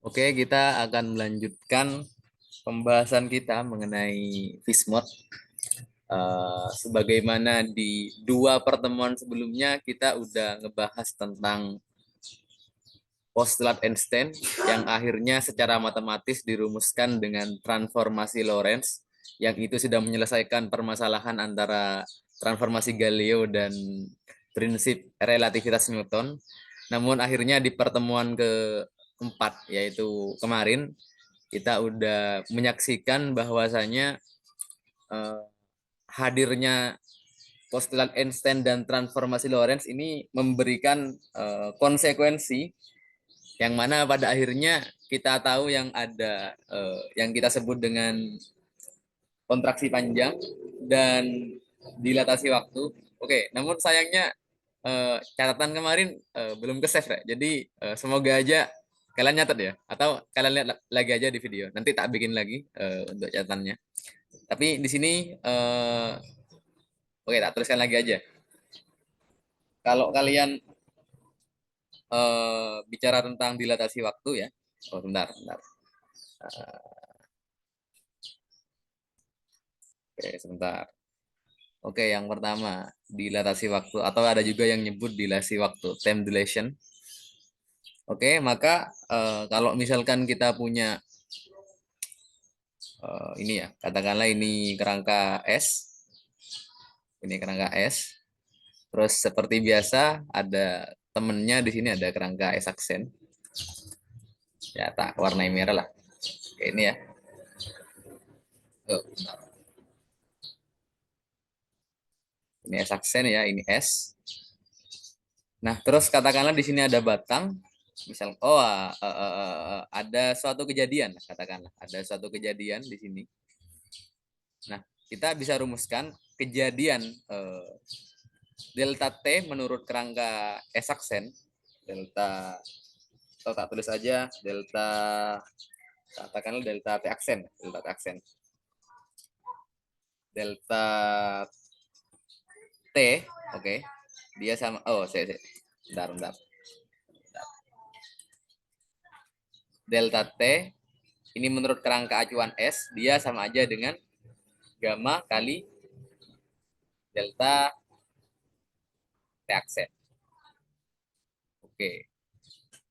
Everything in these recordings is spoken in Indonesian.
Oke, kita akan melanjutkan pembahasan kita mengenai Vismod. Sebagaimana di dua pertemuan sebelumnya, kita udah ngebahas tentang postulat Einstein yang akhirnya secara matematis dirumuskan dengan transformasi Lorentz, yang itu sudah menyelesaikan permasalahan antara transformasi Galileo dan prinsip relativitas Newton. Namun akhirnya di pertemuan keempat, yaitu kemarin, kita udah menyaksikan bahwasanya eh, hadirnya postulat Einstein dan transformasi Lorentz ini memberikan konsekuensi yang mana pada akhirnya kita tahu yang ada yang kita sebut dengan kontraksi panjang dan dilatasi waktu. Oke, namun sayangnya catatan kemarin belum ke save, Rek. Jadi semoga aja kalian nyatet ya, atau kalian lihat lagi aja di video. Nanti tak bikin lagi untuk catatannya. Tapi di sini oke, tak tuliskan lagi aja. Kalau kalian bicara tentang dilatasi waktu ya. Oh, bentar, bentar. Oke, sebentar. Oke, yang pertama, dilatasi waktu atau ada juga yang nyebut dilasi waktu, time dilation. Oke, maka kalau misalkan kita punya ini ya, katakanlah ini kerangka S, ini kerangka S. Terus seperti biasa ada temennya di sini ada kerangka S aksen. Ya, tak warnai merah lah. Oke, ini ya. Oh, ini S aksen ya, ini S. Nah, terus katakanlah di sini ada batang, misal ada suatu kejadian, katakanlah ada suatu kejadian di sini. Nah, kita bisa rumuskan kejadian delta T menurut kerangka S aksen, delta, atau tak tulis aja delta, katakanlah delta T aksen, delta T aksen. Delta T, oke. Dia sama, bentar, bentar. Delta T ini menurut kerangka acuan S, dia sama aja dengan gamma kali delta T aksen. Oke.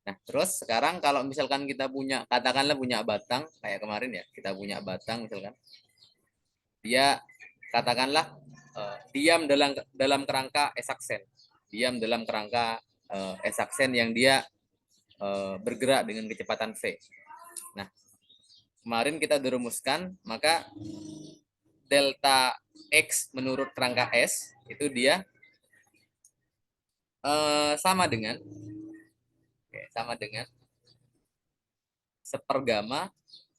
Nah, terus sekarang kalau misalkan kita punya, katakanlah punya batang, kayak kemarin ya, kita punya batang misalkan, dia katakanlah diam dalam kerangka S aksen, diam dalam kerangka S aksen yang dia bergerak dengan kecepatan v. Nah, kemarin kita dirumuskan, maka delta X menurut kerangka S itu dia sama dengan sepergamma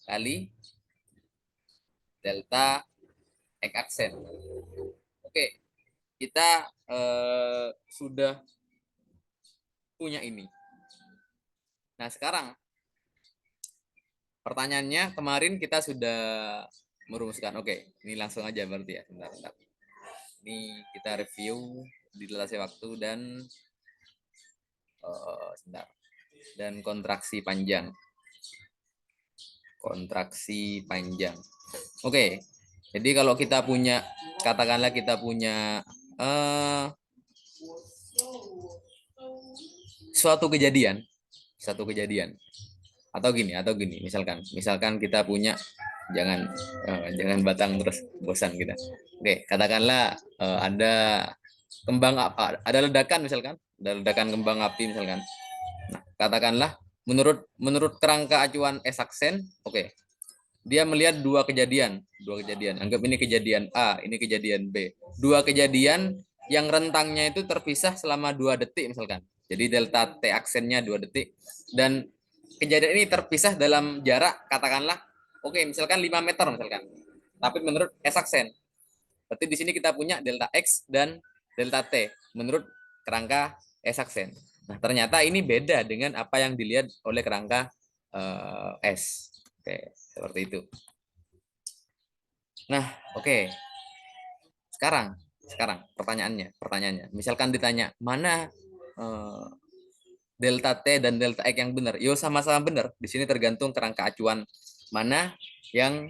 kali delta X aksen. Oke, kita sudah punya ini. Nah, sekarang pertanyaannya, kemarin kita sudah merumuskan. Oke, ini langsung aja berarti ya. Bentar, bentar. Ini kita review dilatasi waktu dan sebentar. Dan kontraksi panjang. Kontraksi panjang. Oke. Jadi kalau kita punya, katakanlah kita punya suatu kejadian atau gini, misalkan kita punya, jangan batang terus bosan kita. Oke, katakanlah ada ledakan misalkan, ada ledakan kembang api misalkan. Nah, katakanlah menurut kerangka acuan S aksen, oke, dia melihat dua kejadian. Anggap ini kejadian A, ini kejadian B. Dua kejadian yang rentangnya itu terpisah selama 2 detik misalkan. Jadi delta T aksennya 2 detik. Dan kejadian ini terpisah dalam jarak, katakanlah, oke, misalkan 5 meter misalkan. Tapi menurut S aksen. Berarti di sini kita punya delta X dan delta T menurut kerangka S aksen. Nah, ternyata ini beda dengan apa yang dilihat oleh kerangka S. Oke, seperti itu. Nah, oke. Sekarang pertanyaannya, misalkan ditanya mana delta T dan delta X yang benar? Yo sama-sama benar. Di sini tergantung kerangka acuan mana yang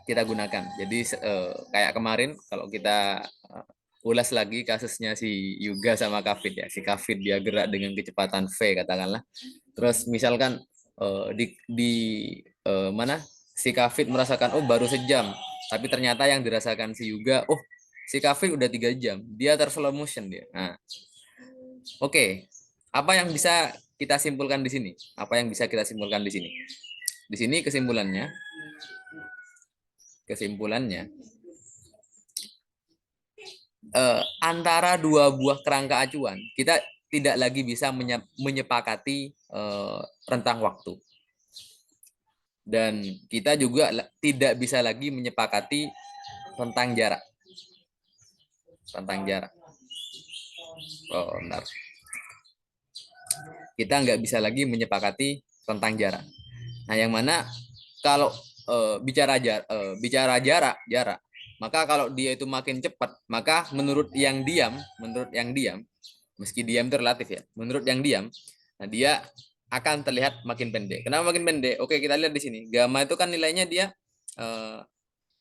kita gunakan. Jadi kayak kemarin kalau kita ulas lagi kasusnya si Yuga sama Kafid ya. Si Kafid dia gerak dengan kecepatan V katakanlah. Terus misalkan mana si Kafid merasakan oh baru sejam, tapi ternyata yang dirasakan si Yuga oh si Kafid udah 3 jam. Dia terslow motion dia. Nah, oke. Apa yang bisa kita simpulkan di sini? Apa yang bisa kita simpulkan di sini? Di sini kesimpulannya antara dua buah kerangka acuan kita tidak lagi bisa menyepakati rentang waktu, dan kita juga tidak bisa lagi menyepakati rentang jarak. Oh, benar. Kita nggak bisa lagi menyepakati rentang jarak. Nah, yang mana kalau bicara jarak, maka kalau dia itu makin cepat, maka menurut yang diam, meski diam itu relatif ya, menurut yang diam, nah dia akan terlihat makin pendek. Kenapa makin pendek? Oke, kita lihat di sini. Gamma itu kan nilainya dia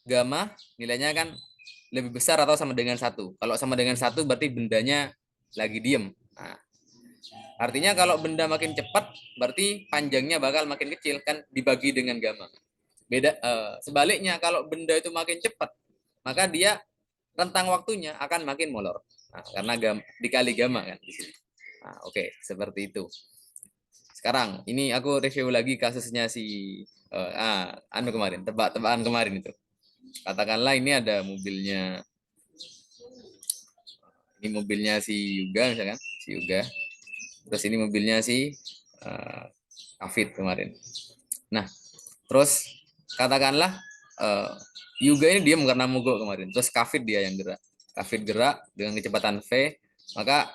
gamma nilainya kan lebih besar atau sama dengan 1. Kalau sama dengan 1 berarti bendanya lagi diem. Nah, artinya kalau benda makin cepat berarti panjangnya bakal makin kecil kan dibagi dengan gamma. Sebaliknya kalau benda itu makin cepat maka dia rentang waktunya akan makin molor. Nah, karena dikali gamma kan di sini. Nah, oke, seperti itu. Sekarang ini aku review lagi kasusnya si kemarin, tebak-tebakan kemarin itu. Katakanlah ini ada mobilnya si Yuga misalkan, si Yuga. Terus ini mobilnya si Kafid kemarin. Nah, terus katakanlah Yuga ini diam karena mogok kemarin. Terus Kafid dia yang gerak. Kafid gerak dengan kecepatan V, maka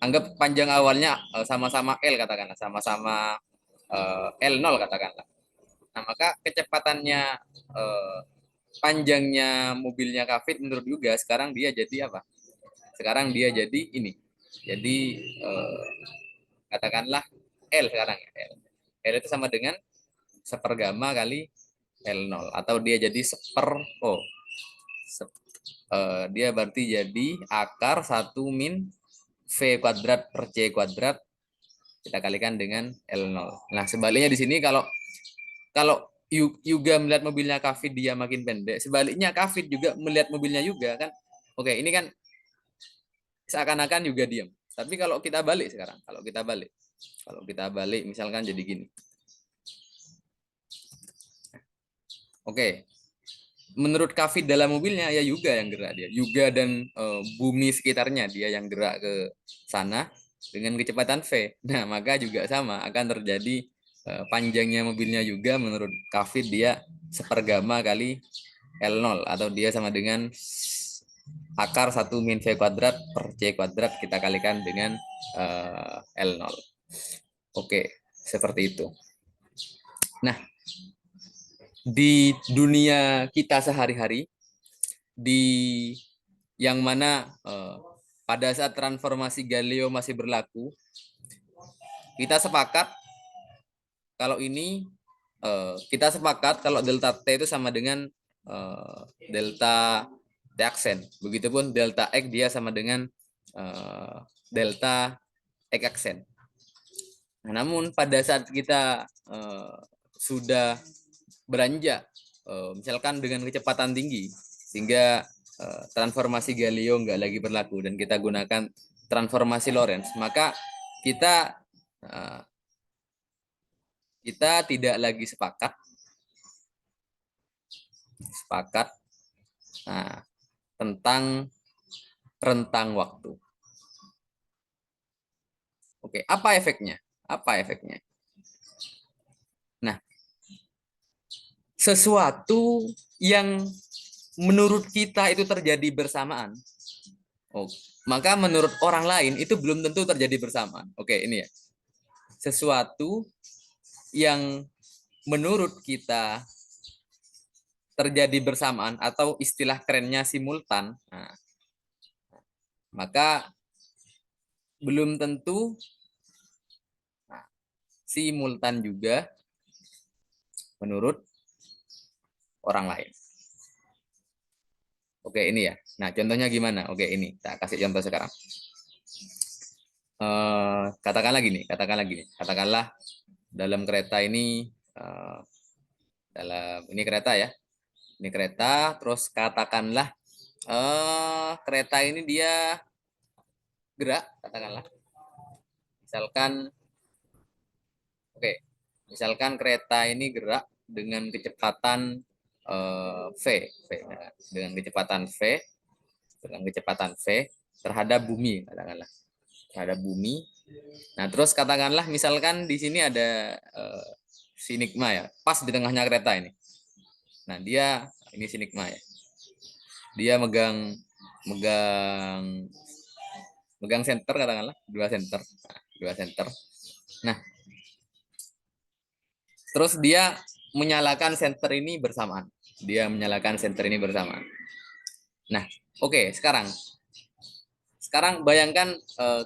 anggap panjang awalnya sama-sama L katakanlah, sama-sama L0 katakanlah. Nah, maka kecepatannya panjangnya mobilnya Kafid menurut Yuga sekarang dia jadi apa? Sekarang dia jadi ini. Jadi katakanlah L sekarang ya. L itu sama dengan sepergamma kali L0 atau dia jadi dia berarti jadi akar 1 min V kuadrat per C kuadrat kita kalikan dengan L0. Nah, sebaliknya di sini kalau Yuga melihat mobilnya Kafid dia makin pendek, sebaliknya Kafid juga melihat mobilnya Yuga kan. Oke, ini kan seakan-akan Yuga diam. Tapi kalau kita balik sekarang, kalau kita balik misalkan jadi gini. Oke. Menurut Kafid dalam mobilnya ya Yuga yang gerak dia. Yuga dan bumi sekitarnya dia yang gerak ke sana dengan kecepatan V. Nah, maka juga sama akan terjadi panjangnya mobilnya Yuga menurut Kafid dia sepergamma kali L0 atau dia sama dengan akar 1 min V kuadrat per C kuadrat kita kalikan dengan L0. Oke, seperti itu. Nah, di dunia kita sehari-hari, di yang mana pada saat transformasi Galileo masih berlaku, kita sepakat kalau delta T itu sama dengan delta T aksen. Begitupun delta X dia sama dengan delta X aksen. Nah, namun pada saat kita sudah beranjak, misalkan dengan kecepatan tinggi, sehingga transformasi Galileo nggak lagi berlaku dan kita gunakan transformasi Lorentz, maka kita tidak lagi sepakat tentang rentang waktu. Oke, apa efeknya? Nah, sesuatu yang menurut kita itu terjadi bersamaan, maka menurut orang lain itu belum tentu terjadi bersamaan. Oke, ini ya. Sesuatu yang menurut kita terjadi bersamaan atau istilah kerennya simultan, maka belum tentu simultan juga menurut orang lain. Oke, ini ya. Nah, contohnya gimana? Oke, ini. Kita kasih contoh sekarang. Katakanlah dalam kereta ini, ini kereta ya. Ini kereta, terus katakanlah kereta ini dia gerak, katakanlah. Misalkan, oke, misalkan kereta ini gerak dengan kecepatan v, dengan kecepatan v terhadap bumi, katakanlah, terhadap bumi. Nah, terus katakanlah misalkan di sini ada si Sigma ya, pas di tengahnya kereta ini. Nah, ini si Sigma ya. Dia megang megang megang senter, katakanlah, dua senter. Nah, terus dia menyalakan senter ini bersamaan. Nah, oke, sekarang bayangkan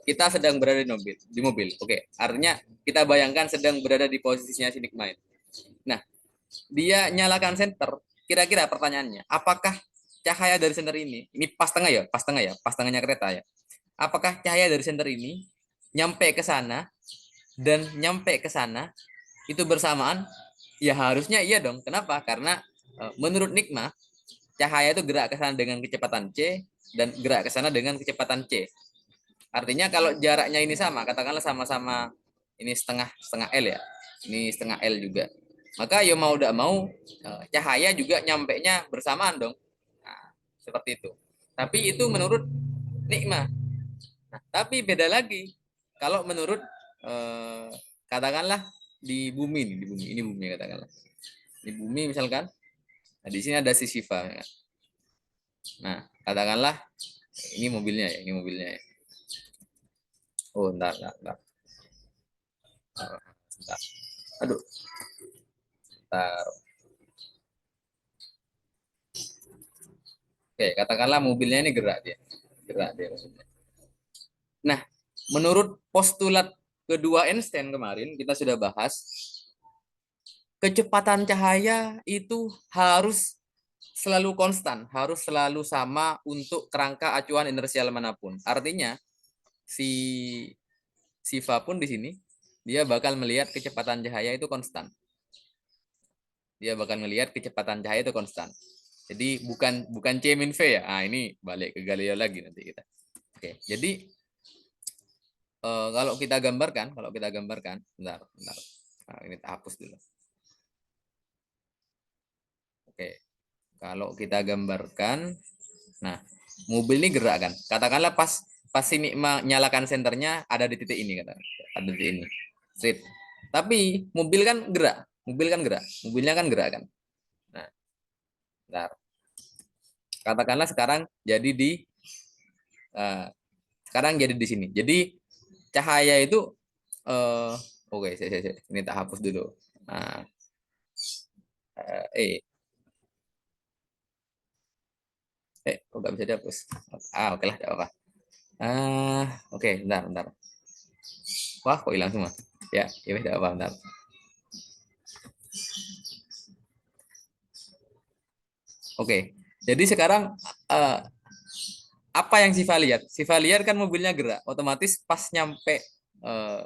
kita sedang berada di mobil. Oke, artinya kita bayangkan sedang berada di posisinya si Sigma. Nah, dia nyalakan senter. Kira-kira pertanyaannya, apakah cahaya dari senter ini pas tengahnya kereta ya. Apakah cahaya dari senter ini nyampe ke sana dan nyampe ke sana itu bersamaan? Ya harusnya iya dong. Kenapa? Karena menurut Nigma, cahaya itu gerak ke sana dengan kecepatan c dan gerak ke sana dengan kecepatan c. Artinya kalau jaraknya ini sama, katakanlah sama-sama ini setengah L ya. Ini setengah L juga. Maka ya mau tidak mau cahaya juga nyampe-nya bersamaan dong. Nah, seperti itu. Tapi itu menurut Nikmah. Nah, tapi beda lagi. Kalau menurut katakanlah di bumi ini bumi katakanlah. Di bumi misalkan. Nah, di sini ada si Siva. Ya. Nah, katakanlah ini mobilnya ya. Oh, entar. Bentar. Aduh, bentar. Oke, katakanlah mobilnya ini gerak dia. Maksudnya. Nah, menurut postulat kedua Einstein kemarin kita sudah bahas, kecepatan cahaya itu harus selalu konstan, harus selalu sama untuk kerangka acuan inersial manapun. Artinya si Siva pun di sini dia bakal melihat kecepatan cahaya itu konstan. Jadi bukan C min V ya. Ah, ini balik ke Galileo lagi nanti kita. Oke, jadi kalau kita gambarkan, bentar. Nah, ini tak hapus dulu. Oke, kalau kita gambarkan, nah mobil ini gerak kan. Katakanlah pas ini menyalakan senternya ada di titik ini ada di ini. Straight. Tapi mobilnya kan gerak kan. Nah, bentar. Katakanlah sekarang jadi di sini. Jadi cahaya itu oke, ini tak hapus dulu. Nah, kok nggak bisa dihapus? Oke lah, tidak apa. Oke, bentar. Wah, kok hilang semua? Ya, tidak apa, bentar. Oke, jadi sekarang apa yang Siva lihat? Siva lihat kan mobilnya gerak, otomatis pas nyampe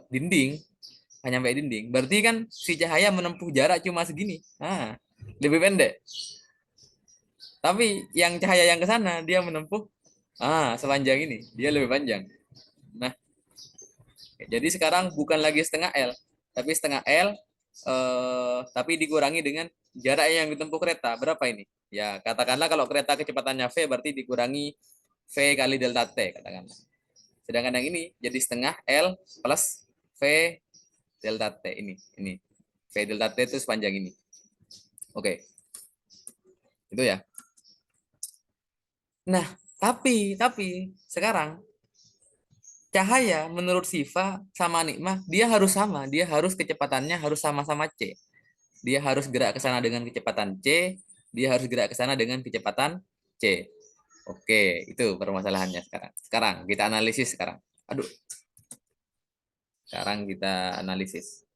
dinding, berarti kan si cahaya menempuh jarak cuma segini. Lebih pendek. Tapi yang cahaya yang ke sana dia menempuh sepanjang ini, dia lebih panjang. Nah, jadi sekarang bukan lagi setengah L, tapi setengah L tapi dikurangi dengan jarak yang ditempuh kereta. Berapa ini? Ya, katakanlah kalau kereta kecepatannya V berarti dikurangi V kali delta T katakanlah. Sedangkan yang ini jadi setengah L plus V delta T ini. V delta T itu sepanjang ini. Oke. Itu ya. Nah, tapi sekarang cahaya menurut Siva sama Nikmah dia harus sama, dia harus kecepatannya harus sama-sama c. Dia harus gerak ke sana dengan kecepatan c, dia harus gerak ke sana dengan kecepatan c. Oke, itu permasalahannya sekarang. Sekarang kita analisis sekarang. Sekarang kita analisis.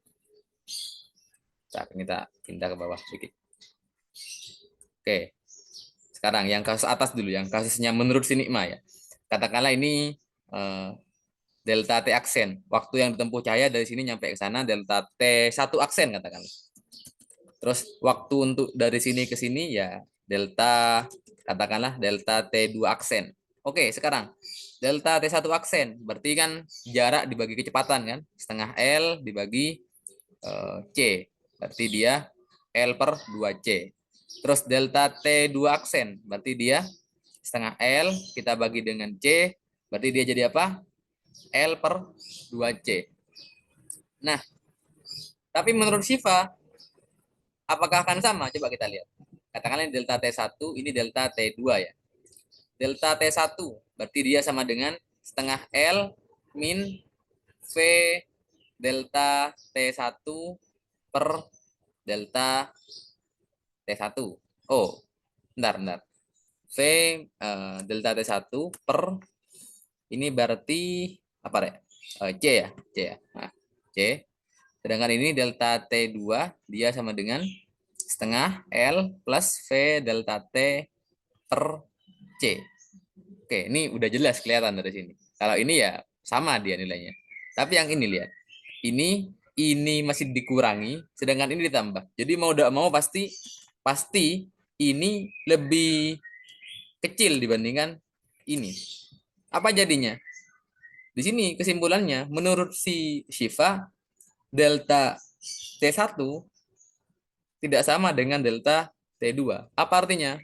Kita pindah ke bawah sedikit. Oke, sekarang yang kasus atas dulu, yang kasusnya menurut Sinigma ya. Katakanlah ini delta T aksen. Waktu yang ditempuh cahaya dari sini nyampe ke sana delta T1 aksen katakanlah. Terus waktu untuk dari sini ke sini ya delta, katakanlah delta T2 aksen. Oke, sekarang delta T1 aksen berarti kan jarak dibagi kecepatan kan, setengah L dibagi C. Berarti dia L per 2C. Terus delta T2 aksen berarti dia setengah L kita bagi dengan C, berarti dia jadi apa? L per 2C. Nah, tapi menurut Shiva apakah akan sama? Coba kita lihat. Katakanlah ini delta T1, ini delta T2 ya. Delta T1 berarti dia sama dengan setengah L min V delta T1 per delta T1. Oh, bentar. V delta T1 per ini berarti apa ya? C ya, C ya. Nah, C. Sedangkan ini delta T2 dia sama dengan setengah L plus V delta T per C. Oke, ini udah jelas kelihatan dari sini. Kalau ini ya sama dia nilainya. Tapi yang ini lihat. Ini masih dikurangi, sedangkan ini ditambah. Jadi mau tidak mau pasti ini lebih kecil dibandingkan ini. Apa jadinya? Di sini kesimpulannya menurut si Shiva delta T1 tidak sama dengan delta T2. Apa artinya?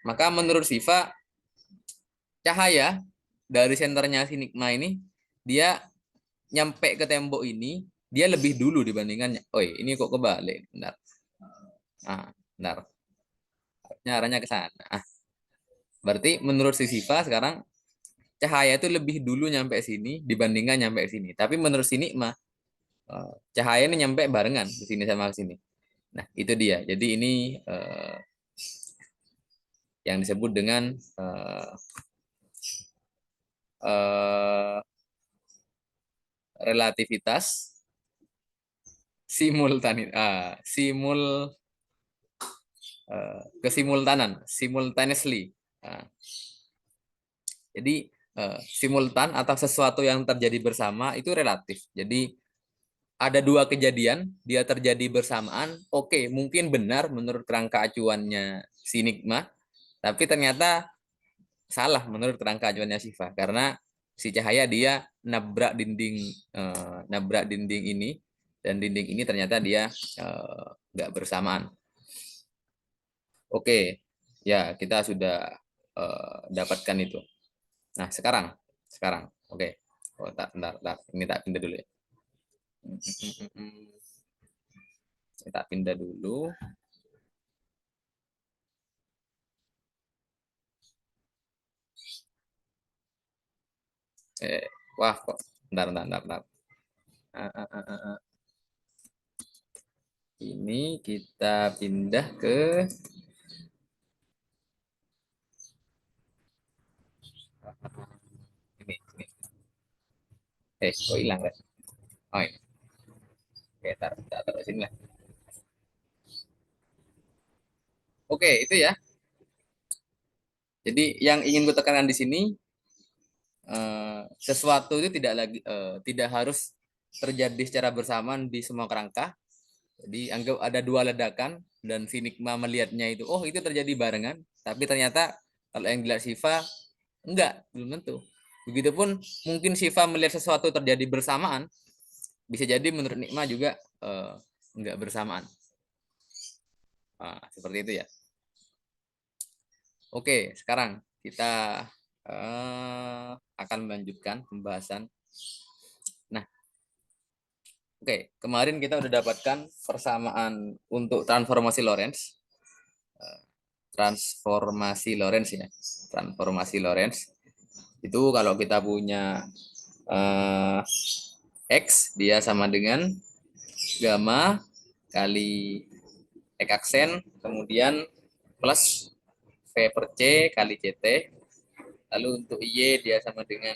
Maka menurut Shiva cahaya dari senternya Sinigma ini dia nyampe ke tembok ini dia lebih dulu dibandingkan. Oh, ini kok kebalik. Bentar. Ah, bentar. Arahnya ke sana. Berarti menurut si Shiva sekarang cahaya itu lebih dulu nyampe sini dibandingkan nyampe sini. Tapi menurut Sinigma cahaya ini nyampe barengan ke sini sama ke sini. Nah, itu dia. Jadi ini yang disebut dengan relativitas kesimultanan, simultaneously. Nah, jadi simultan atau sesuatu yang terjadi bersama itu relatif. Jadi ada dua kejadian, dia terjadi bersamaan. Oke, mungkin benar menurut kerangka acuannya Sinigma, tapi ternyata salah menurut kerangka acuannya Shiva karena si cahaya dia nabrak dinding ini dan dinding ini ternyata dia nggak bersamaan. Oke, ya kita sudah dapatkan itu. Nah sekarang, oke. Oh, bentar, ini tak pindah dulu ya. Kita pindah dulu. Wah kok, bentar. Ini kita pindah ke ini. Kok hilang kan? Oh, ini. Oke, taruh sini lah. Oke, itu ya. Jadi yang ingin gue tekankan di sini sesuatu itu tidak harus terjadi secara bersamaan di semua kerangka. Jadi anggap ada dua ledakan dan Sinigma melihatnya itu, oh itu terjadi barengan, tapi ternyata kalau yang dilihat Shiva enggak, belum tentu. Begitupun mungkin Shiva melihat sesuatu terjadi bersamaan, bisa jadi menurut Nikma juga enggak bersamaan. Seperti itu ya. Oke, sekarang kita akan melanjutkan pembahasan. Nah, oke, kemarin kita udah dapatkan persamaan untuk transformasi Lorentz. Transformasi Lorentz ya. Transformasi Lorentz. Itu kalau kita punya X, dia sama dengan gamma kali X aksen, kemudian plus V per C kali CT. Lalu untuk Y dia sama dengan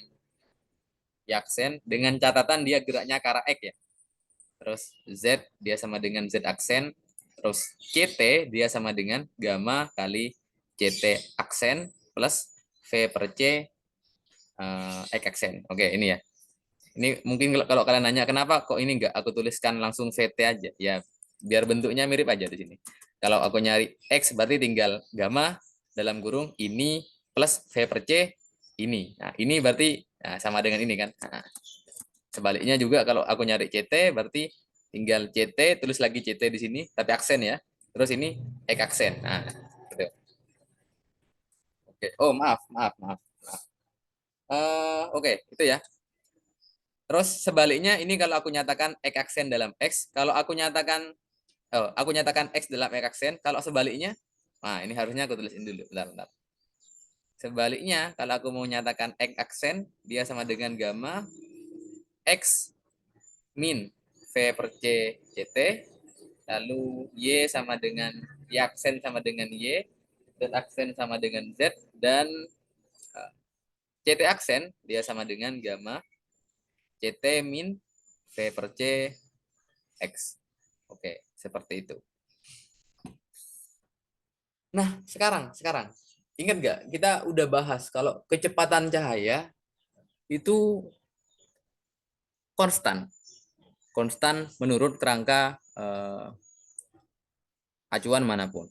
Y aksen, dengan catatan dia geraknya ke arah X ya. terus Z dia sama dengan Z aksen, terus CT dia sama dengan gamma kali CT aksen plus V per C X aksen. Oke, ini ya. Ini mungkin kalau kalian nanya kenapa kok ini enggak aku tuliskan langsung VT aja. Ya, biar bentuknya mirip aja di sini. Kalau aku nyari X berarti tinggal gamma dalam kurung ini plus V per C ini. Nah, ini berarti sama dengan ini kan. Nah, sebaliknya juga kalau aku nyari CT berarti tinggal CT tulis lagi CT di sini tapi aksen ya. Terus ini X aksen. Nah, gitu. Oke. Oh, maaf. Oke, itu ya. Terus sebaliknya ini kalau aku nyatakan X aksen dalam X, kalau aku nyatakan X dalam X aksen, kalau sebaliknya, nah ini harusnya aku tulisin dulu, bentar. Sebaliknya, kalau aku mau nyatakan X aksen, dia sama dengan gamma X min V per C CT, lalu Y sama dengan Y aksen sama dengan Y, Z aksen sama dengan Z, dan CT aksen dia sama dengan gamma CT min V per C X. Oke, seperti itu. Nah, sekarang ingat nggak kita udah bahas kalau kecepatan cahaya itu konstan, menurut kerangka acuan manapun.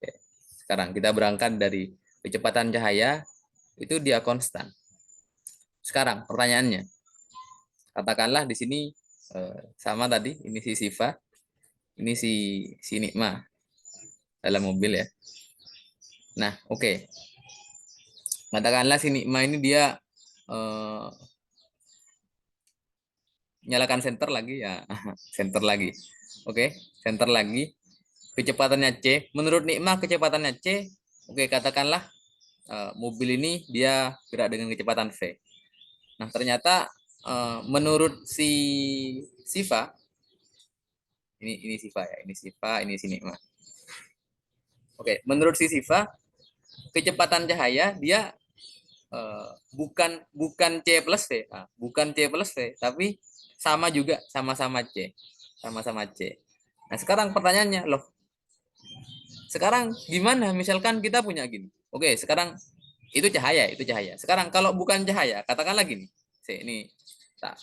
Oke. Sekarang kita berangkat dari kecepatan cahaya itu dia konstan. Sekarang pertanyaannya, katakanlah di sini sama tadi, ini si Siva, ini si Nikma dalam mobil ya. Nah, oke. Katakanlah si Nikma ini dia nyalakan center lagi ya. Center lagi. Oke, center lagi. Kecepatannya C. Menurut Nikma kecepatannya C. Oke, katakanlah mobil ini dia gerak dengan kecepatan V. Nah, ternyata menurut si Siva, ini Siva ya, ini Siva, ini si Nikma. Oke, menurut si Siva, kecepatan cahaya dia bukan C plus V, bukan C plus V, tapi sama juga, sama-sama C, sama-sama C. Nah, sekarang pertanyaannya, loh, sekarang gimana? Misalkan kita punya gini. Oke, sekarang itu cahaya. Sekarang kalau bukan cahaya, katakanlah gini. Ini tak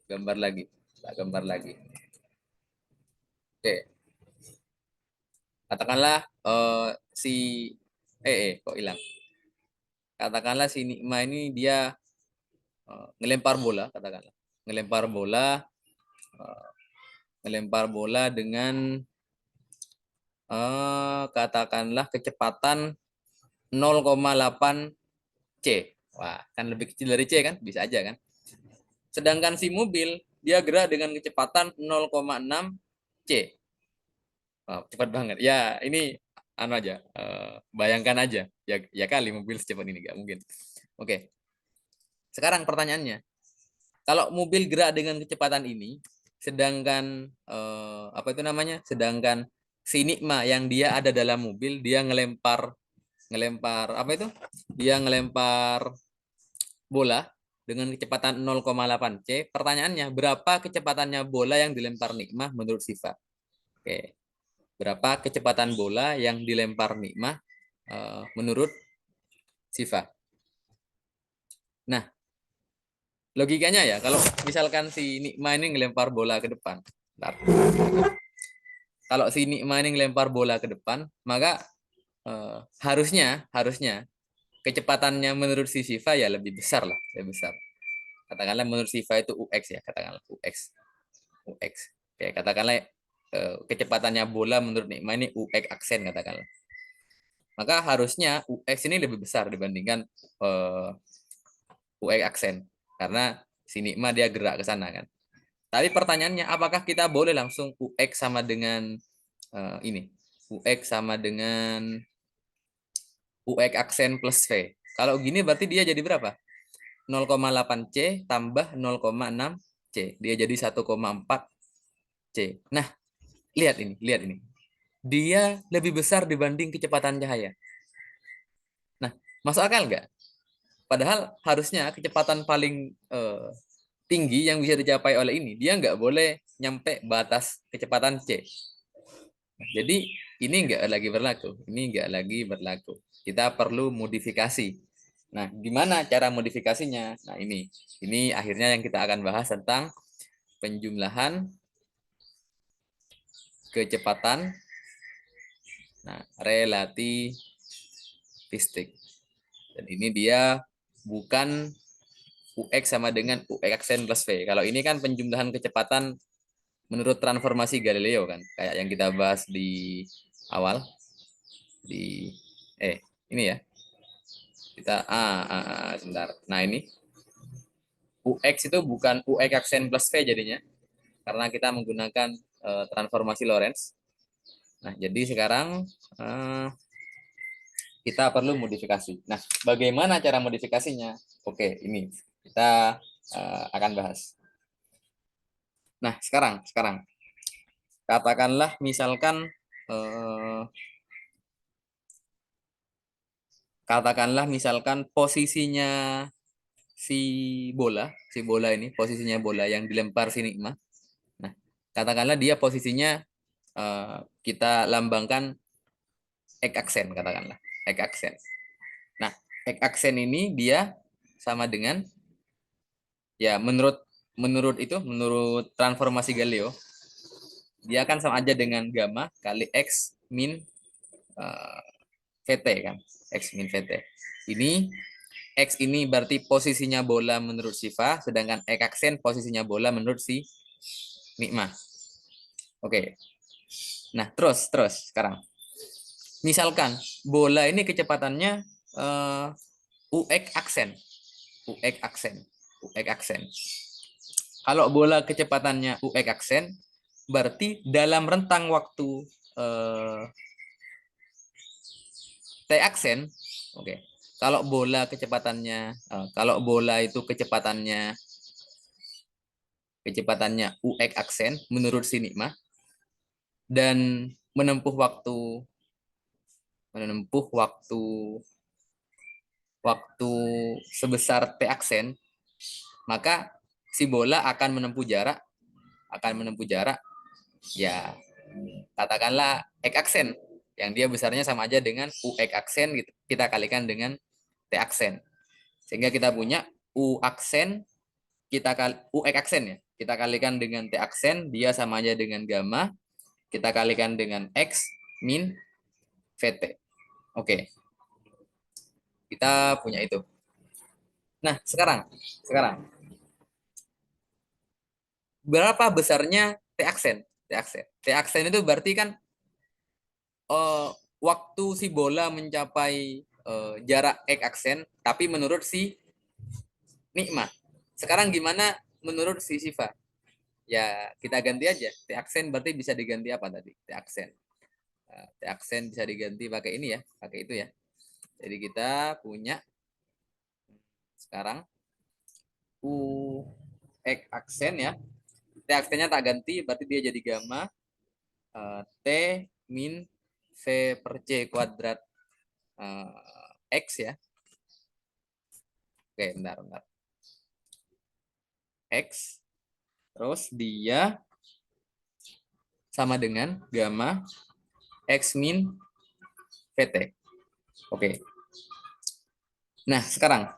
gambar lagi, tak gambar lagi. Oke, katakanlah si kok hilang? Katakanlah si Nikma ini dia ngelempar bola, katakanlah uh, ngelempar bola dengan katakanlah kecepatan 0,8 C. Wah, kan lebih kecil dari C kan? Bisa aja kan? Sedangkan si mobil dia gerak dengan kecepatan 0,6 C. Wah, cepat banget. Ya, ini anu aja, bayangkan aja. Ya kali mobil secepat ini nggak mungkin. Oke. Sekarang pertanyaannya, kalau mobil gerak dengan kecepatan ini, sedangkan apa itu namanya? Sedangkan si Nikma yang dia ada dalam mobil, dia ngelempar apa itu? Dia ngelempar bola dengan kecepatan 0,8 C. Pertanyaannya, berapa kecepatannya bola yang dilempar Nikmah menurut Siva? Oke. Berapa kecepatan bola yang dilempar Nikmah menurut Siva? Nah, logikanya ya, kalau misalkan si Nikmah ini ngelempar bola ke depan. Bentar. Kalau si Nikmah ini ngelempar bola ke depan, maka harusnya kecepatannya menurut si Siva ya lebih besar lah, lebih besar. Katakanlah menurut Siva itu UX ya, katakanlah UX. Oke, katakanlah kecepatannya bola menurut Nikma ini UX aksen katakanlah. Maka harusnya UX ini lebih besar dibandingkan UX aksen karena si Nikma dia gerak ke sana kan. Tapi pertanyaannya apakah kita boleh langsung UX sama dengan ini? UX sama dengan UX aksen plus V. Kalau gini berarti dia jadi berapa? 0,8 C tambah 0,6 C. Dia jadi 1,4 C. Nah, lihat ini. Dia lebih besar dibanding kecepatan cahaya. Nah, masuk akal nggak? Padahal harusnya kecepatan paling tinggi yang bisa dicapai oleh ini, dia nggak boleh nyampe batas kecepatan C. Jadi ini nggak lagi berlaku. Ini nggak lagi berlaku. Kita perlu modifikasi. Nah, gimana cara modifikasinya? Nah, ini akhirnya yang kita akan bahas tentang penjumlahan kecepatan, nah, relativistik. Dan ini dia bukan UX sama dengan UX aksen plus V. Kalau ini kan penjumlahan kecepatan menurut transformasi Galileo kan, kayak yang kita bahas di awal di ini ya. Kita sebentar. Nah, ini UX itu bukan UX aksen plus V jadinya karena kita menggunakan transformasi Lorentz. Nah, jadi sekarang kita perlu modifikasi. Nah, bagaimana cara modifikasinya? Oke, ini kita akan bahas. Nah, sekarang katakanlah misalkan posisinya si bola ini posisinya bola yang dilempar si Nikma. Nah, katakanlah dia posisinya kita lambangkan X aksen katakanlah X aksen. Nah, X aksen ini dia sama dengan ya menurut transformasi Galileo dia akan sama aja dengan gamma kali X min VT kan. X min VT. Ini X ini berarti posisinya bola menurut Siva, sedangkan X aksen posisinya bola menurut si Nikma. Oke. Nah, terus sekarang. Misalkan bola ini kecepatannya UX aksen. UX aksen. UX aksen. Kalau bola kecepatannya UX aksen, berarti dalam rentang waktu T aksen, oke. Kalau bola itu kecepatannya UX aksen menurut si Nikma dan menempuh waktu sebesar T aksen, maka si bola akan menempuh jarak ya katakanlah X aksen yang dia besarnya sama aja dengan UX aksen gitu. Kita kalikan dengan T aksen. Sehingga kita punya UX aksen ya. Kita kalikan dengan T aksen, dia sama aja dengan gamma. Kita kalikan dengan X min VT. Oke. Kita punya itu. Nah, sekarang berapa besarnya T aksen? T aksen itu berarti kan waktu si bola mencapai jarak X aksen, tapi menurut si Nikma. Sekarang gimana menurut si Siva? Ya kita ganti aja. T aksen berarti bisa diganti apa tadi? T aksen. T aksen bisa diganti pakai ini ya, pakai itu ya. Jadi kita punya sekarang U X aksen ya. T aksennya tak ganti, berarti dia jadi gamma T min V per C kuadrat X ya. Oke, bentar. X. Terus dia sama dengan gamma X min VT. Oke. Nah, sekarang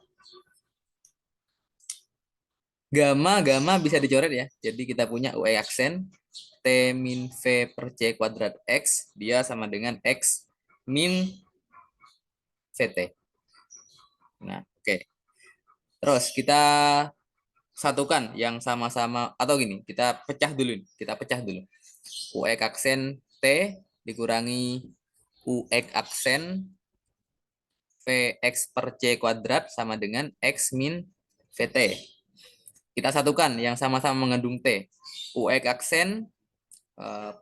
gamma bisa dicoret ya. Jadi kita punya UE aksen T min V per C kuadrat X, dia sama dengan X min VT. Nah, oke. Terus kita satukan yang sama-sama, atau gini, kita pecah dulu. UX aksen T dikurangi UX aksen Vx per C kuadrat sama dengan X min VT. Kita satukan yang sama-sama mengandung T. UX aksen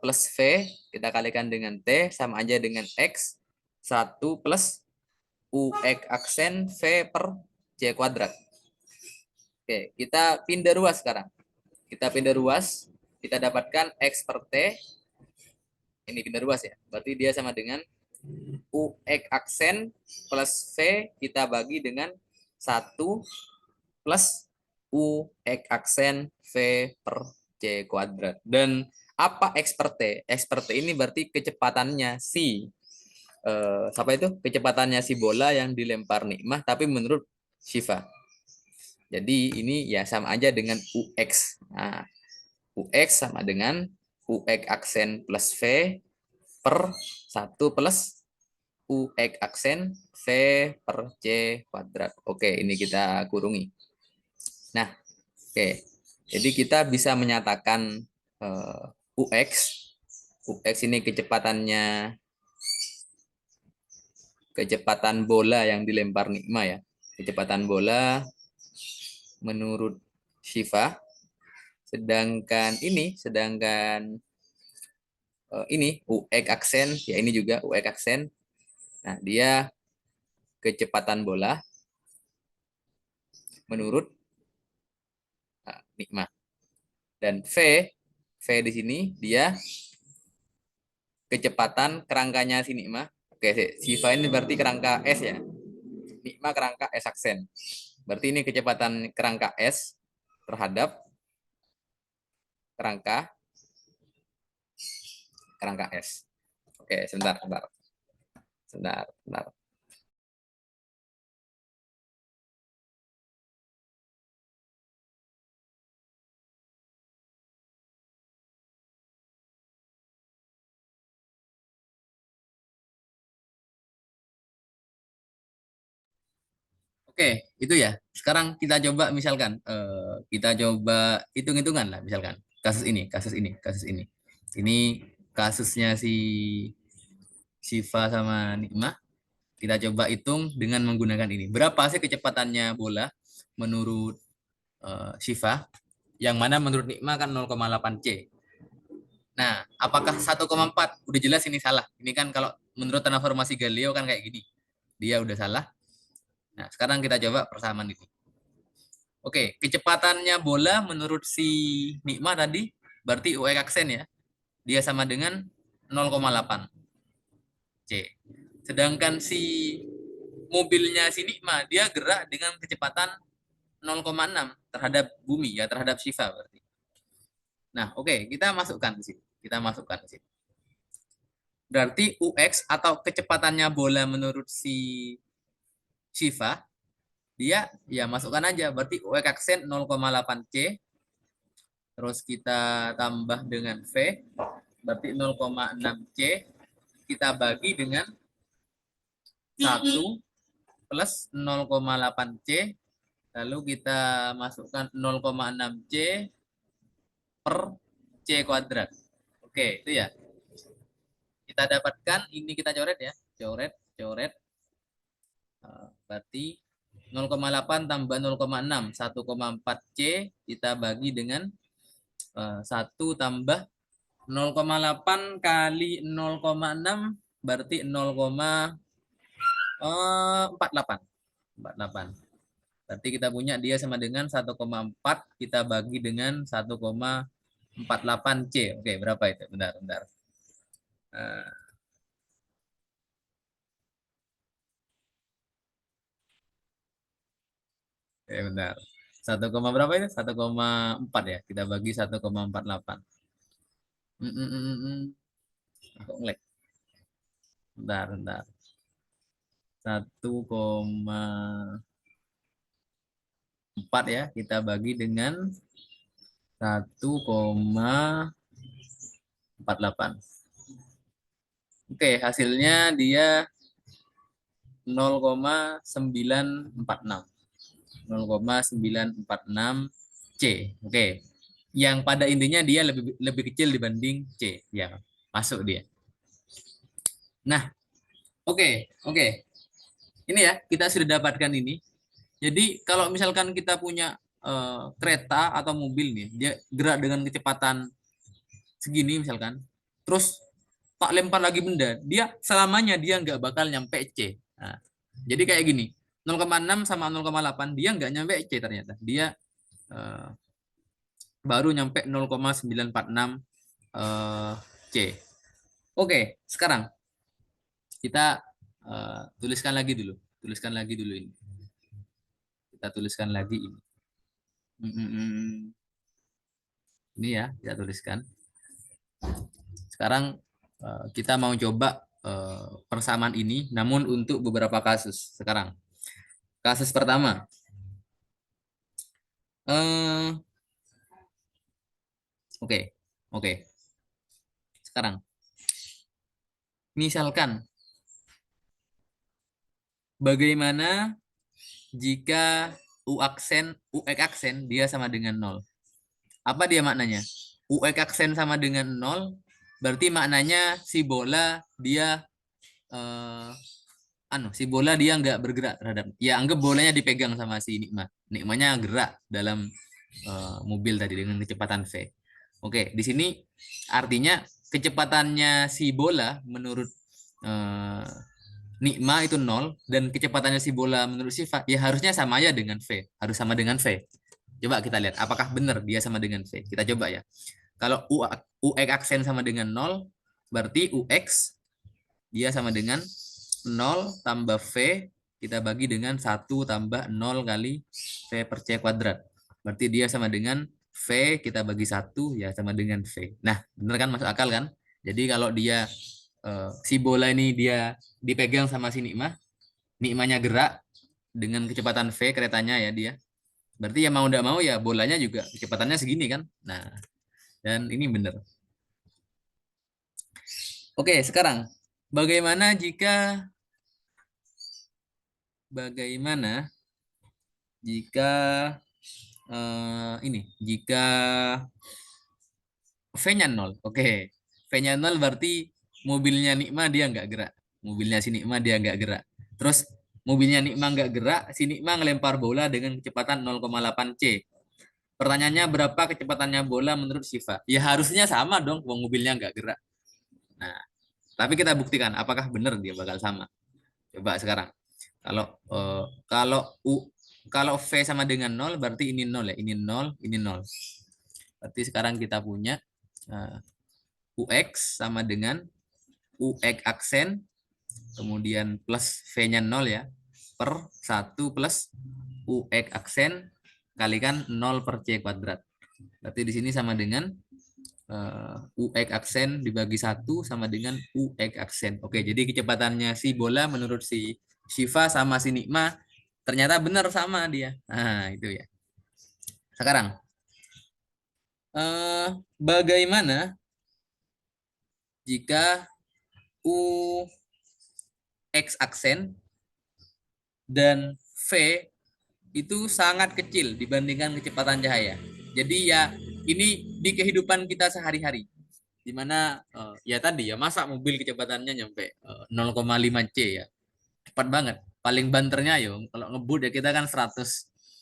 plus V kita kalikan dengan T sama aja dengan X 1 plus UX aksen V per C kuadrat. Oke, kita pindah ruas sekarang. Kita dapatkan X per T. Ini pindah ruas ya. Berarti dia sama dengan UX aksen plus V kita bagi dengan 1 plus U X aksen V per C kuadrat. Dan apa X per T? X per T ini berarti kecepatannya si siapa itu? Kecepatannya si bola yang dilempar Nikmah tapi menurut Shiva. Jadi ini ya sama aja dengan UX. Nah, UX sama dengan UX aksen plus V per 1 plus UX aksen V per C kuadrat. Oke, ini kita kurungi. Nah, oke. Jadi kita bisa menyatakan UX. UX ini kecepatan bola yang dilempar Nikma ya. Kecepatan bola menurut Shiva. Sedangkan ini UX aksen, ya ini juga UX aksen. Nah, dia kecepatan bola menurut Nikma. Dan V di sini dia kecepatan kerangkanya si Nikma. Oke, Shiva ini berarti kerangka S ya. Nikma kerangka S aksen. Berarti ini kecepatan kerangka S terhadap kerangka S. Oke, sebentar. Oke, itu ya. Sekarang kita coba misalkan kita coba hitung-hitungan lah misalkan. Kasus ini. Ini kasusnya si Siva sama Nikmah. Kita coba hitung dengan menggunakan ini. Berapa sih kecepatannya bola menurut Siva? Yang mana menurut Nikmah kan 0,8 C. Nah, apakah 1,4? Udah jelas ini salah. Ini kan kalau menurut transformasi Galileo kan kayak gini. Dia udah salah. Nah, sekarang kita coba persamaan ini. Oke, kecepatannya bola menurut si Nikma tadi berarti UX aksen ya. Dia sama dengan 0,8 C. Sedangkan si mobilnya si Nikma dia gerak dengan kecepatan 0,6 terhadap bumi ya, terhadap Shiva berarti. Nah, oke, kita masukkan di sini. Berarti UX atau kecepatannya bola menurut si Shiva dia ya masukkan aja berarti UX aksen 0,8 C. Terus kita tambah dengan V, berarti 0,6 C. Kita bagi dengan 1 plus 0,8 C. Lalu kita masukkan 0,6 C per C kuadrat. Oke, itu ya. Kita dapatkan, ini kita coret ya. Coret. Berarti 0,8 tambah 0,6, 1,4 C. Kita bagi dengan 1 tambah 0,8 kali 0,6 berarti 0,48. Berarti kita punya dia sama dengan 1,4 kita bagi dengan 1,48 C. Oke, berapa itu? Bentar. Oke, bentar. 1, berapa itu? 1,4 ya. Kita bagi 1,48. Aku ngelek. Bentar. 1,4 ya. Kita bagi dengan 1,48. Oke, hasilnya dia 0,946. 0,946 C. Oke. Yang pada intinya dia lebih kecil dibanding C. Ya, masuk dia. Nah, oke. Ini ya, kita sudah dapatkan ini. Jadi kalau misalkan kita punya kereta atau mobil nih, dia gerak dengan kecepatan segini misalkan, terus tak lempar lagi benda, dia selamanya dia nggak bakal nyampe C. Nah, jadi kayak gini, 0,6 sama 0,8 dia nggak nyampe C ternyata. Dia baru nyampe 0,946 C. Oke, sekarang kita tuliskan lagi dulu ini. Kita tuliskan lagi ini. Ini ya, kita tuliskan. Sekarang kita mau coba persamaan ini, namun untuk beberapa kasus. Sekarang, kasus pertama. Eh, Oke, oke. Sekarang, misalkan bagaimana jika UX aksen dia sama dengan nol? Apa dia maknanya? UX aksen sama dengan nol, berarti maknanya si bola dia eh, si bola dia nggak bergerak terhadap, ya anggap bolanya dipegang sama si Nikmanya gerak dalam mobil tadi dengan kecepatan V. Oke, di sini artinya kecepatannya si bola menurut eh, Nikma itu nol, dan kecepatannya si bola menurut Siva ya harusnya sama aja dengan V, harus sama dengan V. Coba kita lihat apakah benar dia sama dengan V. Kita coba ya. Kalau UX aksen sama dengan nol, berarti UX dia sama dengan 0 tambah V kita bagi dengan 1 tambah 0 kali V per C kuadrat. Berarti dia sama dengan V kita bagi 1 ya sama dengan V. Nah, benar kan, masuk akal kan? Jadi kalau dia si bola ini dia dipegang sama si Nikmanya gerak dengan kecepatan V keretanya ya dia. Berarti ya mau tidak mau ya bolanya juga kecepatannya segini kan? Nah, dan ini benar. Oke, sekarang bagaimana jika jika V-nya 0. Oke. V-nya 0 berarti mobilnya Nikma dia nggak gerak. Mobilnya si Nikma dia nggak gerak. Terus mobilnya Nikma nggak gerak, si Nikma ngelempar bola dengan kecepatan 0,8 C. Pertanyaannya berapa kecepatannya bola menurut Siva? Ya harusnya sama dong, mobilnya nggak gerak. Nah, tapi kita buktikan apakah benar dia bakal sama. Coba sekarang. Kalau kalau kalau V sama dengan 0 berarti ini 0 ya. Ini 0, ini 0. Berarti sekarang kita punya UX sama dengan UX aksen, kemudian plus V-nya 0 ya, per 1 plus UX aksen kalikan 0 per C kuadrat. Berarti di sini sama dengan UX aksen dibagi 1 sama dengan UX aksen. Oke, jadi kecepatannya si bola menurut si Shiva sama si Nikma ternyata benar sama dia. Nah, itu ya. Sekarang, bagaimana jika UX aksen dan V itu sangat kecil dibandingkan kecepatan cahaya. Jadi ya ini di kehidupan kita sehari-hari. Di mana ya tadi ya masa mobil kecepatannya nyampe 0,5 C ya. Cepat banget. Paling banternya yo kalau ngebut ya kita kan 100,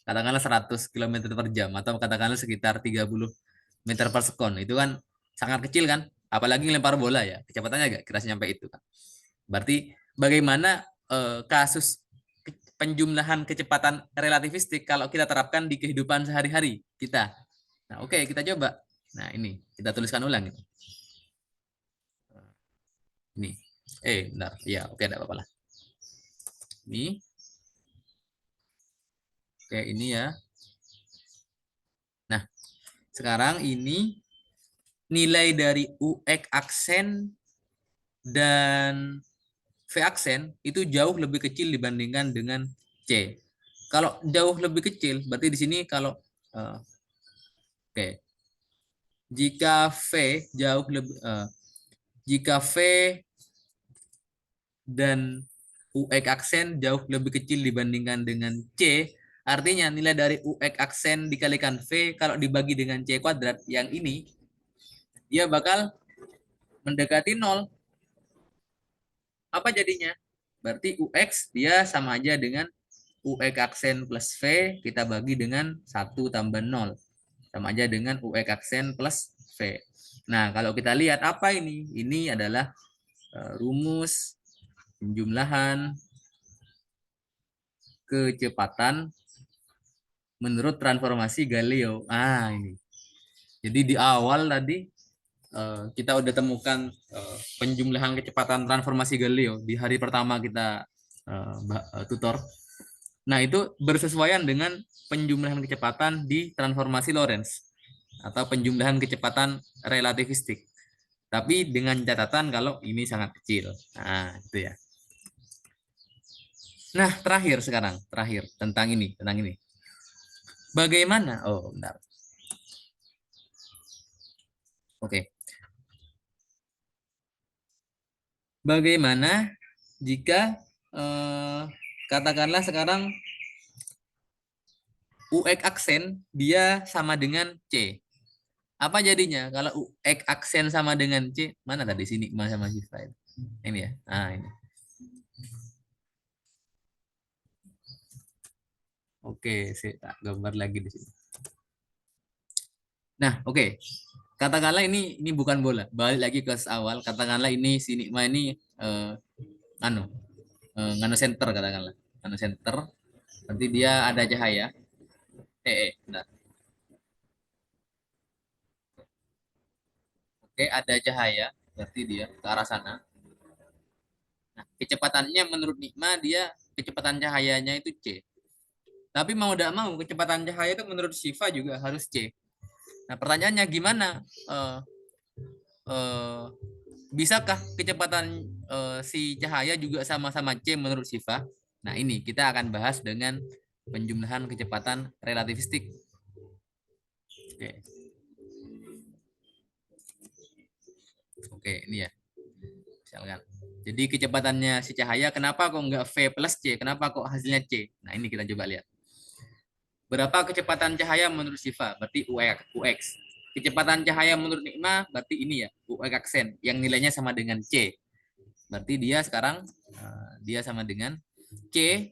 katakanlah 100 km per jam atau katakanlah sekitar 30 meter per sekon. Itu kan sangat kecil kan? Apalagi ngelempar bola ya. Kecepatannya agak kira nyampe itu kan. Berarti bagaimana kasus penjumlahan kecepatan relativistik kalau kita terapkan di kehidupan sehari-hari kita. Nah, oke, kita coba. Nah, ini kita tuliskan ulang. Ini. Bentar. Ya, oke, tidak apa-apa lah. Ini. Oke, ini ya. Nah, sekarang ini nilai dari UX aksen dan V aksen itu jauh lebih kecil dibandingkan dengan C. Kalau jauh lebih kecil, berarti di sini kalau oke, jika V jauh lebih jika V dan UX aksen jauh lebih kecil dibandingkan dengan C, artinya nilai dari UX aksen dikalikan V kalau dibagi dengan C kuadrat yang ini, dia bakal mendekati 0. Apa jadinya? Berarti UX dia sama aja dengan UX aksen plus V kita bagi dengan 1 tambah 0. Sama aja dengan UX aksen plus V. Nah, kalau kita lihat apa ini? Ini adalah rumus penjumlahan kecepatan menurut transformasi Galileo. Ini. Jadi di awal tadi kita udah temukan penjumlahan kecepatan transformasi Galileo di hari pertama kita tutor. Nah, itu bersesuaian dengan penjumlahan kecepatan di transformasi Lorentz atau penjumlahan kecepatan relativistik. Tapi dengan catatan kalau ini sangat kecil. Nah, itu ya. Nah, terakhir tentang ini. Bagaimana? Oh, bentar. Oke. Bagaimana jika katakanlah sekarang UX aksen dia sama dengan C. Apa jadinya kalau UX aksen sama dengan C? Mana tadi sini sama Shifa itu? Ini ya. Nah, ini. Oke, saya tak gambar lagi di sini. Nah, oke. Katakanlah ini bukan bola. Balik lagi ke awal. Katakanlah ini sini ini anu nganu center katakanlah. Nganu center. Nanti dia ada cahaya. Bentar. Oke, ada cahaya. Berarti dia ke arah sana. Nah, kecepatannya menurut Nikma dia kecepatan cahayanya itu C. Tapi mau tidak mau kecepatan cahaya itu menurut Shiva juga harus C. Nah, pertanyaannya gimana? Eh, eh, Bisakah kecepatan si cahaya juga sama-sama C menurut Shiva? Nah, ini kita akan bahas dengan penjumlahan kecepatan relativistik. Oke, Oke, ini ya. Misalkan. Jadi kecepatannya si cahaya, kenapa kok nggak V plus C? Kenapa kok hasilnya C? Nah, ini kita coba lihat. Berapa kecepatan cahaya menurut Shiva? Berarti UX. Kecepatan cahaya menurut Nikma berarti ini ya, UX aksen yang nilainya sama dengan C. Berarti dia sekarang dia sama dengan C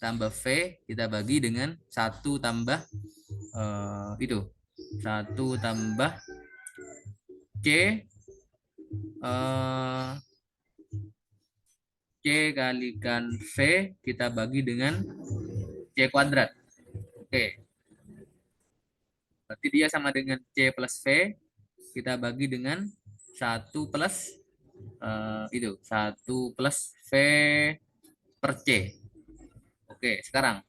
tambah V kita bagi dengan 1 tambah itu. 1 tambah C C kalikan V kita bagi dengan C kuadrat. Oke. Berarti dia sama dengan C plus V kita bagi dengan 1 plus itu 1 plus V per C. Oke, sekarang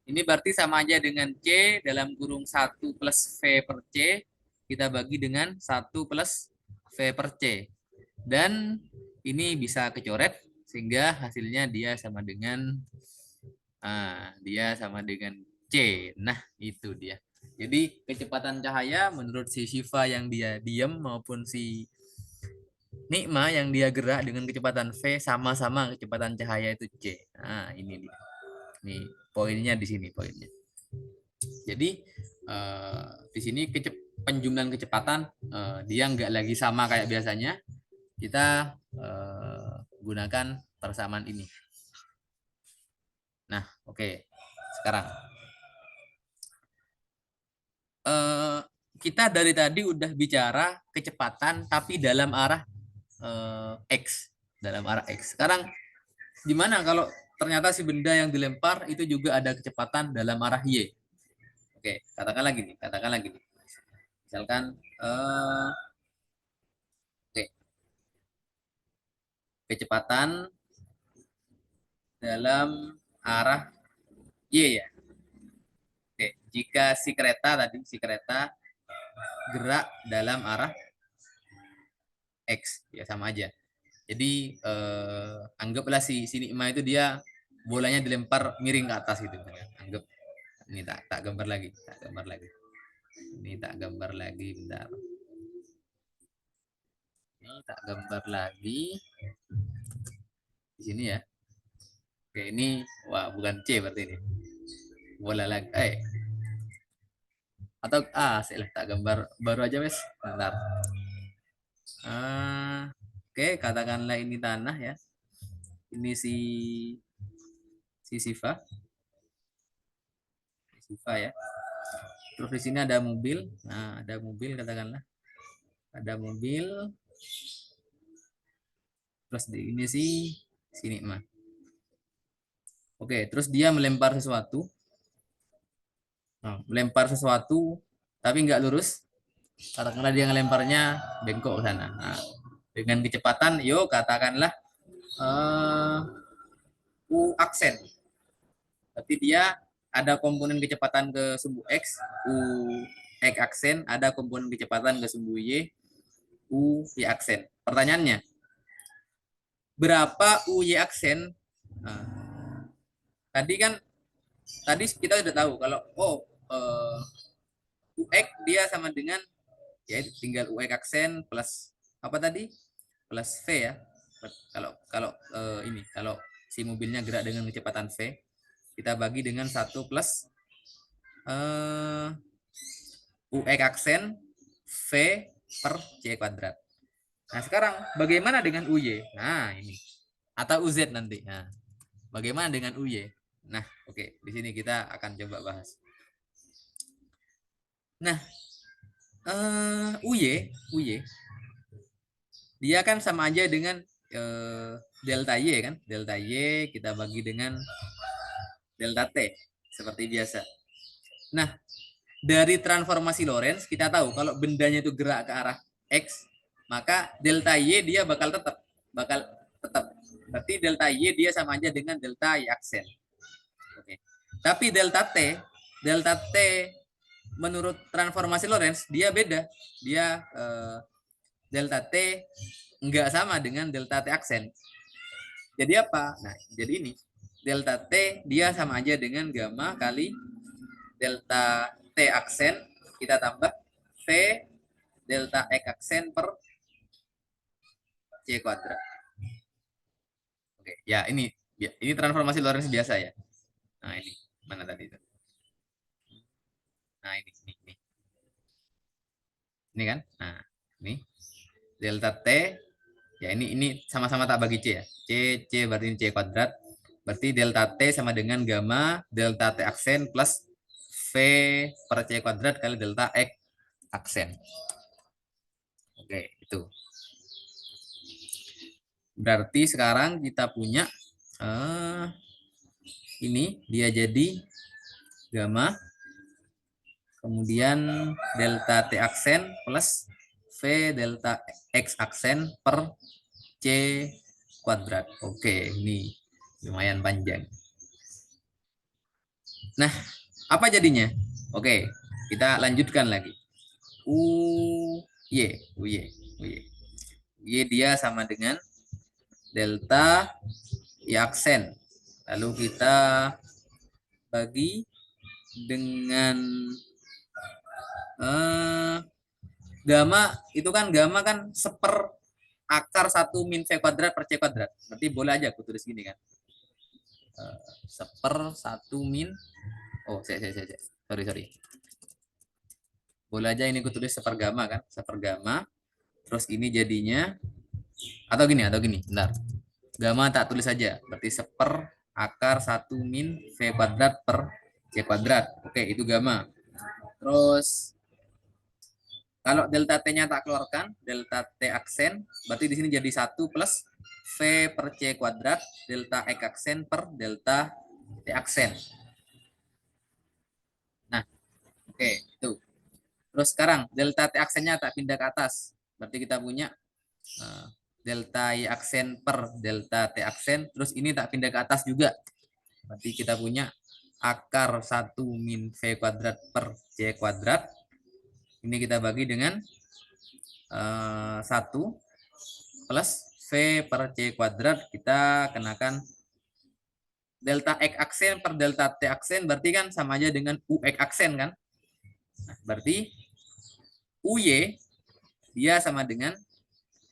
ini berarti sama aja dengan C dalam kurung 1 plus V per C kita bagi dengan 1 plus V per C. Dan ini bisa kecoret sehingga hasilnya dia sama dengan C. Nah, itu dia. Jadi kecepatan cahaya menurut si Shiva yang dia diam maupun si Nikma yang dia gerak dengan kecepatan V sama-sama kecepatan cahaya itu C. Nah, ini dia. Nih, poinnya di sini poinnya. Jadi di sini penjumlahan kecepatan dia nggak lagi sama kayak biasanya. Kita gunakan persamaan ini. Nah, oke. Sekarang kita dari tadi udah bicara kecepatan tapi dalam arah X, dalam arah X. Sekarang gimana kalau ternyata si benda yang dilempar itu juga ada kecepatan dalam arah Y? Oke, katakan lagi nih. Misalkan oke, kecepatan dalam arah Y ya. Oke, jika si kereta gerak dalam arah X, ya sama aja. Jadi anggaplah si Nikma itu dia bolanya dilempar miring ke atas gitu. Anggap ini tak gambar lagi, Ini tak gambar lagi bentar. Ini tak gambar lagi di sini ya. Oke, ini wah bukan C berarti ini. Bola lagi. Atau saya tak gambar baru aja wes. Bentar. Oke, katakanlah ini tanah ya. Ini si Siva. Siva ya. Terus di sini ada mobil. Nah, ada mobil katakanlah. Ada mobil. Terus di ini sini mah. Oke, terus dia melempar sesuatu. Nah, melempar sesuatu tapi nggak lurus. Katakanlah dia ngelemparnya bengkok ke sana. Nah, dengan kecepatan, yuk katakanlah U aksen. Berarti dia ada komponen kecepatan ke sumbu X, U X aksen, ada komponen kecepatan ke sumbu Y, U Y aksen. Pertanyaannya, berapa U Y aksen? Nah, tadi kan kita sudah tahu kalau UX dia sama dengan, ya tinggal UX aksen plus apa tadi? Plus V ya. Kalau kalau ini kalau si mobilnya gerak dengan kecepatan V, kita bagi dengan 1 plus UX aksen V per C kuadrat. Nah, sekarang bagaimana dengan UY? Nah, ini. Atau UZ nanti. Nah, bagaimana dengan UY? Nah, oke. Di sini kita akan coba bahas. Nah, UY dia kan sama aja dengan delta Y kan. Delta Y kita bagi dengan delta T seperti biasa. Nah, dari transformasi Lorentz kita tahu kalau bendanya itu gerak ke arah X, maka delta Y dia bakal tetap berarti delta Y dia sama aja dengan delta Y aksen. Oke. Tapi delta T menurut transformasi Lorentz dia beda. Dia delta T enggak sama dengan delta T aksen. Jadi apa? Nah, jadi ini. Delta T dia sama aja dengan gamma kali delta T aksen kita tambah V delta X aksen per C kuadrat. Oke, ya ini transformasi Lorentz biasa ya. Nah, ini mana tadi itu? Nah, ini. Ini kan? Nah, ini delta T ya ini sama-sama tak bagi C ya. C berarti ini C kuadrat. Berarti delta T sama dengan gamma delta T aksen plus V per C kuadrat kali delta X aksen. Oke, itu. Berarti sekarang kita punya ini dia jadi gamma, kemudian delta T aksen plus V delta X aksen per C kuadrat. Oke, ini lumayan panjang. Nah, apa jadinya? Oke, kita lanjutkan lagi. UY dia sama dengan delta Y aksen. Lalu kita bagi dengan gamma itu kan seper akar 1 min V kuadrat per C kuadrat. Berarti boleh aja aku tulis gini kan. Seper 1 min. Oh, sorry. Boleh aja ini aku tulis seper gamma kan. Seper gamma. Terus ini jadinya atau gini. Bentar. Gamma tak tulis saja. Berarti seper akar 1 min V kuadrat per C kuadrat. Oke, itu gamma. Terus kalau delta T-nya tak keluarkan, delta T aksen, berarti di sini jadi 1 plus V per C kuadrat, delta X aksen per delta T aksen. Nah, oke, itu. Terus sekarang, delta T aksennya tak pindah ke atas. Berarti kita punya delta Y aksen per delta T aksen, terus ini tak pindah ke atas juga. Berarti kita punya akar 1 min V kuadrat per C kuadrat. Ini kita bagi dengan 1 plus V per C kuadrat, kita kenakan delta X aksen per delta T aksen, berarti kan sama aja dengan UX aksen kan. Nah, berarti UY dia sama dengan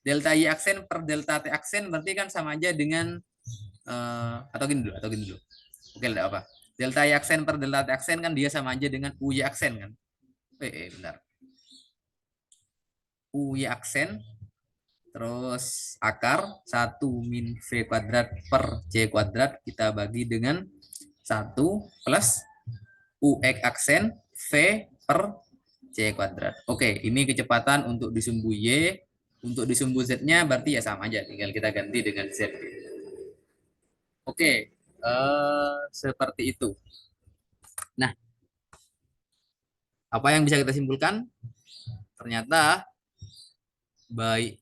delta Y aksen per delta T aksen, berarti kan sama aja dengan atau gini dulu. Oke, enggak apa. Delta Y aksen per delta T aksen kan dia sama aja dengan UY aksen kan. Bentar. UY aksen terus akar 1 min V kuadrat per C kuadrat kita bagi dengan 1 plus UX aksen V per C kuadrat. Oke, ini kecepatan untuk di sumbu Y. Untuk di sumbu Z-nya berarti ya sama aja, tinggal kita ganti dengan Z. Oke, seperti itu. Nah, apa yang bisa kita simpulkan? Ternyata baik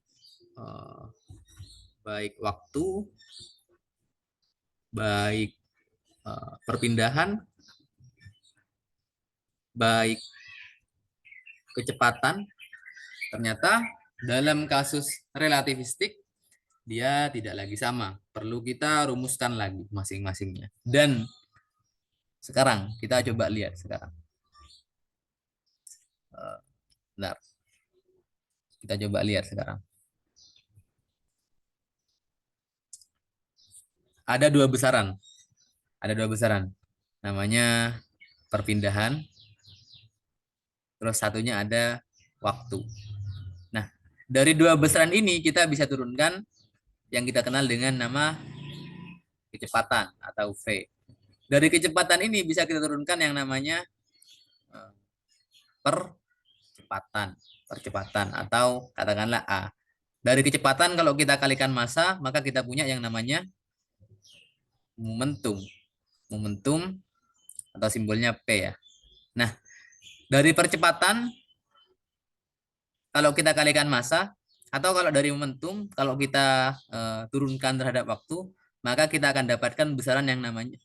waktu, baik perpindahan baik kecepatan, ternyata dalam kasus relativistik dia tidak lagi sama. Perlu kita rumuskan lagi masing-masingnya. Dan sekarang kita coba lihat sekarang. Bentar. Kita coba lihat sekarang. Ada dua besaran. Ada dua besaran. Namanya perpindahan. Terus satunya ada waktu. Nah, dari dua besaran ini kita bisa turunkan yang kita kenal dengan nama kecepatan atau V. Dari kecepatan ini bisa kita turunkan yang namanya percepatan atau katakanlah A. Dari kecepatan kalau kita kalikan massa, maka kita punya yang namanya momentum. Momentum atau simbolnya P ya. Nah, dari percepatan kalau kita kalikan massa atau kalau dari momentum kalau kita turunkan terhadap waktu, maka kita akan dapatkan besaran yang namanya